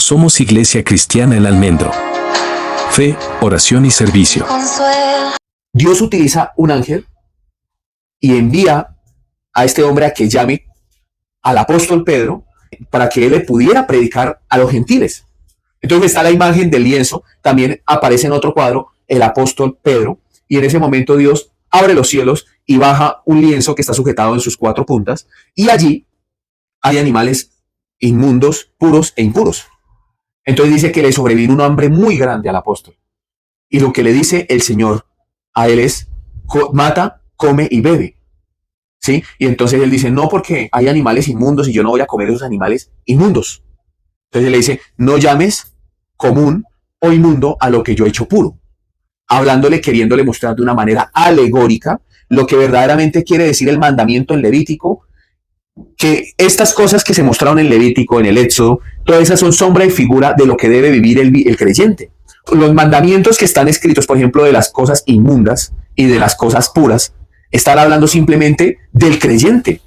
Somos Iglesia Cristiana El Almendro. Fe, oración y servicio. Dios utiliza un ángel y envía a este hombre a que llame al apóstol Pedro para que él le pudiera predicar a los gentiles. Entonces está la imagen del lienzo, también aparece en otro cuadro el apóstol Pedro, y en ese momento Dios abre los cielos y baja un lienzo que está sujetado en sus cuatro puntas, y allí hay animales inmundos, puros e impuros. Entonces dice que le sobrevino un hambre muy grande al apóstol, y lo que le dice el Señor a él es: mata, come y bebe. ¿Sí? Y entonces él dice: no, porque hay animales inmundos y yo no voy a comer esos animales inmundos. Entonces él le dice: no llames común o inmundo a lo que yo he hecho puro. Hablándole, queriéndole mostrar de una manera alegórica lo que verdaderamente quiere decir el mandamiento en Levítico, que estas cosas que se mostraron en Levítico, en el Éxodo, todas esas son sombra y figura de lo que debe vivir el creyente. Los mandamientos que están escritos, por ejemplo, de las cosas inmundas y de las cosas puras, están hablando simplemente del creyente.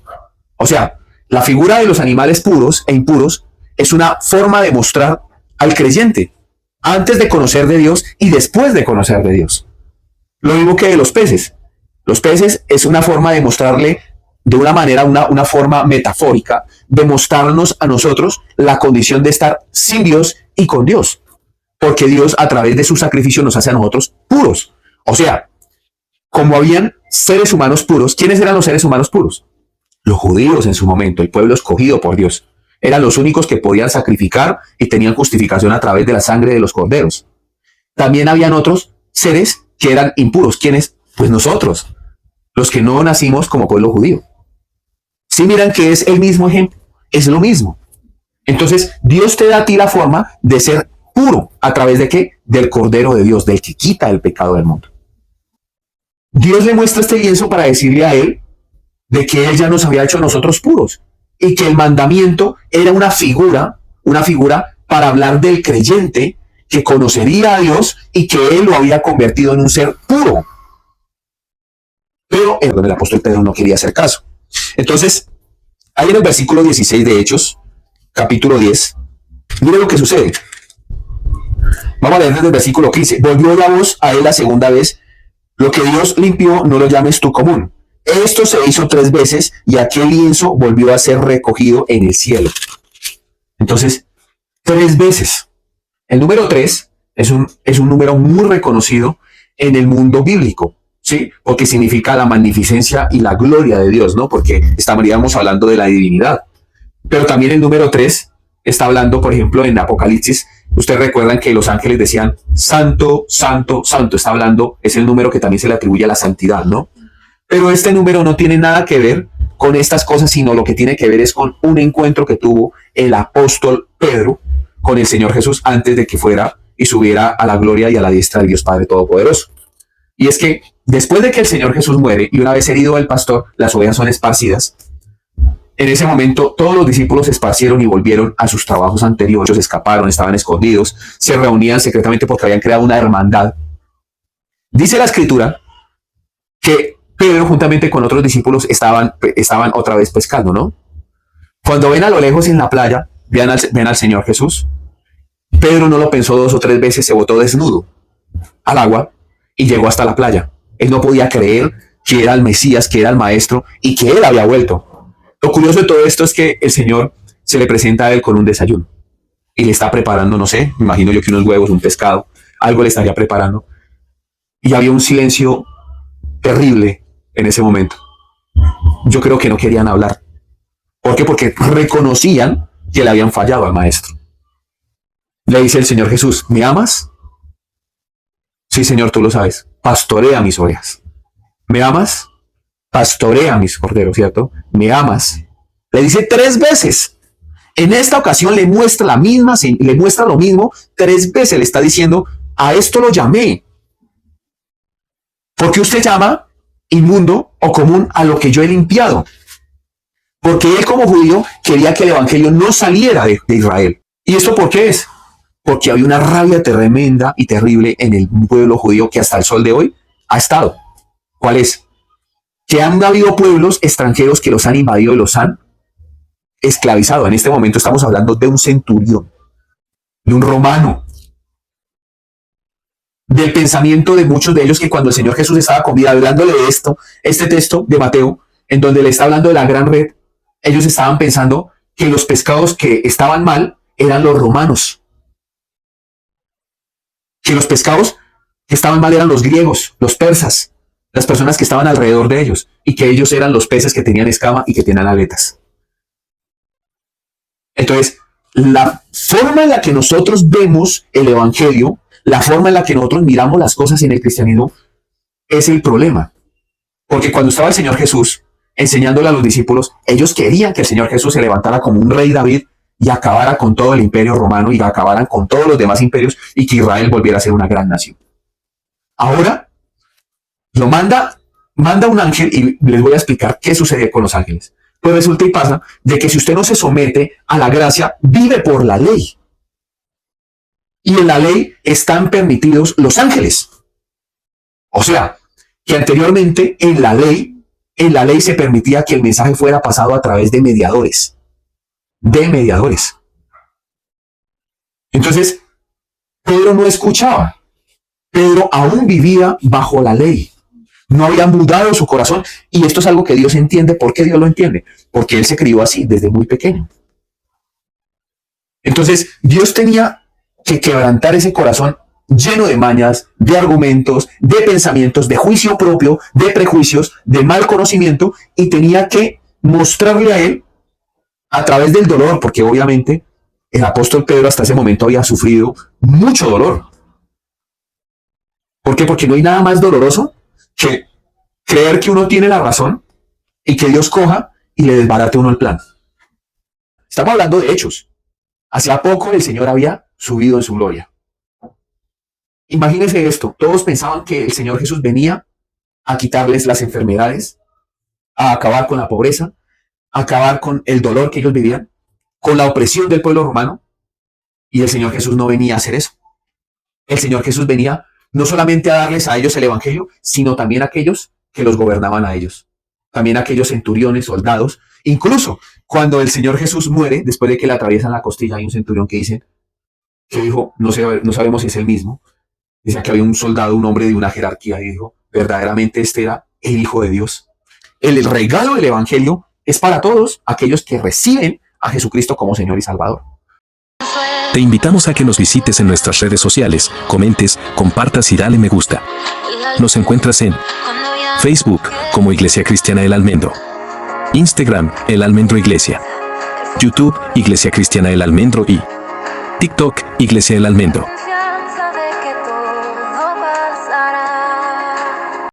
O sea, la figura de los animales puros e impuros es una forma de mostrar al creyente antes de conocer de Dios y después de conocer de Dios. Lo mismo que de los peces. Los peces es una forma de mostrarle de una manera, una forma metafórica de mostrarnos a nosotros la condición de estar sin Dios y con Dios. Porque Dios, a través de su sacrificio, nos hace a nosotros puros. O sea, como habían seres humanos puros, ¿quiénes eran los seres humanos puros? Los judíos en su momento, el pueblo escogido por Dios. Eran los únicos que podían sacrificar y tenían justificación a través de la sangre de los corderos. También habían otros seres que eran impuros. ¿Quiénes? Pues nosotros, los que no nacimos como pueblo judío. Sí, miran que es el mismo ejemplo, es lo mismo. Entonces, Dios te da a ti la forma de ser puro. ¿A través de qué? Del Cordero de Dios, del que quita el pecado del mundo. Dios le muestra este lienzo para decirle a él de que él ya nos había hecho a nosotros puros y que el mandamiento era una figura para hablar del creyente que conocería a Dios y que él lo había convertido en un ser puro. Pero el apóstol Pedro no quería hacer caso. Entonces, ahí en el versículo 16 de Hechos, capítulo 10, mire lo que sucede. Vamos a leer desde el versículo 15. Volvió la voz a él la segunda vez: lo que Dios limpió, no lo llames tú común. Esto se hizo 3 veces y aquel lienzo volvió a ser recogido en el cielo. Entonces, 3 veces. El número 3 es un número muy reconocido en el mundo bíblico, ¿sí? Porque significa la magnificencia y la gloria de Dios, ¿no? Porque estaríamos hablando de la divinidad. Pero también el número 3 está hablando, por ejemplo, en Apocalipsis. Ustedes recuerdan que los ángeles decían: santo, santo, santo. Está hablando, es el número que también se le atribuye a la santidad, ¿no? Pero este número no tiene nada que ver con estas cosas, sino lo que tiene que ver es con un encuentro que tuvo el apóstol Pedro con el Señor Jesús antes de que fuera y subiera a la gloria y a la diestra del Dios Padre Todopoderoso. Y es que después de que el Señor Jesús muere y una vez herido el pastor, las ovejas son esparcidas. En ese momento todos los discípulos se esparcieron y volvieron a sus trabajos anteriores. Ellos escaparon, estaban escondidos, se reunían secretamente porque habían creado una hermandad. Dice la Escritura que Pedro juntamente con otros discípulos estaban otra vez pescando, ¿no? Cuando ven a lo lejos en la playa, ven al Señor Jesús. Pedro no lo pensó 2 o 3 veces, se botó desnudo al agua y llegó hasta la playa. Él no podía creer que era el Mesías, que era el Maestro y que él había vuelto. Lo curioso de todo esto es que el Señor se le presenta a él con un desayuno y le está preparando, no sé, me imagino yo que unos huevos, un pescado, algo le estaría preparando. Y había un silencio terrible en ese momento. Yo creo que no querían hablar. ¿Por qué? Porque reconocían que le habían fallado al Maestro. Le dice el Señor Jesús: ¿me amas? Sí, Señor, tú lo sabes. Pastorea mis ovejas. ¿Me amas? Pastorea mis corderos, ¿cierto? ¿Me amas? Le dice 3 veces. En esta ocasión le muestra lo mismo 3 veces. Le está diciendo: a esto lo llamé. ¿Por qué usted llama inmundo o común a lo que yo he limpiado? Porque él, como judío, quería que el evangelio no saliera de Israel. ¿Y esto por qué es? Porque había una rabia tremenda y terrible en el pueblo judío que hasta el sol de hoy ha estado. ¿Cuál es? Que han habido pueblos extranjeros que los han invadido y los han esclavizado. En este momento estamos hablando de un centurión. de un romano, del pensamiento de muchos de ellos que cuando el Señor Jesús estaba con vida, hablándole de esto, este texto de Mateo, en donde le está hablando de la gran red, ellos estaban pensando que los pescados que estaban mal eran los romanos, que los pescados que estaban mal eran los griegos, los persas, las personas que estaban alrededor de ellos, y que ellos eran los peces que tenían escama y que tenían aletas. Entonces, la forma en la que nosotros vemos el evangelio, la forma en la que nosotros miramos las cosas en el cristianismo, es el problema. Porque cuando estaba el Señor Jesús enseñándole a los discípulos, ellos querían que el Señor Jesús se levantara como un rey David y acabara con todo el imperio romano y acabaran con todos los demás imperios y que Israel volviera a ser una gran nación. Ahora, lo manda un ángel y les voy a explicar qué sucede con los ángeles. Pues resulta y pasa de que si usted no se somete a la gracia, vive por la ley. Y en la ley están permitidos los ángeles. O sea, que anteriormente en la ley se permitía que el mensaje fuera pasado a través de mediadores. Entonces, Pedro no escuchaba. Pedro aún vivía bajo la ley. No había mudado su corazón. Y esto es algo que Dios entiende. ¿Por qué Dios lo entiende? Porque él se crió así desde muy pequeño. Entonces, Dios tenía que quebrantar ese corazón lleno de mañas, de argumentos, de pensamientos, de juicio propio, de prejuicios, de mal conocimiento, y tenía que mostrarle a él a través del dolor, porque obviamente el apóstol Pedro hasta ese momento había sufrido mucho dolor. ¿Por qué? Porque no hay nada más doloroso que creer que uno tiene la razón y que Dios coja y le desbarate a uno el plan. Estamos hablando de hechos. Hacía poco el Señor había subido en su gloria. Imagínense esto, todos pensaban que el Señor Jesús venía a quitarles las enfermedades, a acabar con la pobreza, a acabar con el dolor que ellos vivían, con la opresión del pueblo romano, y el Señor Jesús no venía a hacer eso. El Señor Jesús venía no solamente a darles a ellos el evangelio, sino también a aquellos que los gobernaban a ellos, también a aquellos centuriones, soldados. Incluso cuando el Señor Jesús muere, después de que le atraviesan la costilla, hay un centurión que dijo, no sabemos si es el mismo. Dice que había un soldado, un hombre de una jerarquía, y dijo, verdaderamente este era el Hijo de Dios. El regalo del evangelio es para todos aquellos que reciben a Jesucristo como Señor y Salvador. Te invitamos a que nos visites en nuestras redes sociales, comentes, compartas y dale me gusta. Nos encuentras en Facebook como Iglesia Cristiana El Almendro, Instagram El Almendro Iglesia, YouTube Iglesia Cristiana El Almendro y TikTok Iglesia El Almendro.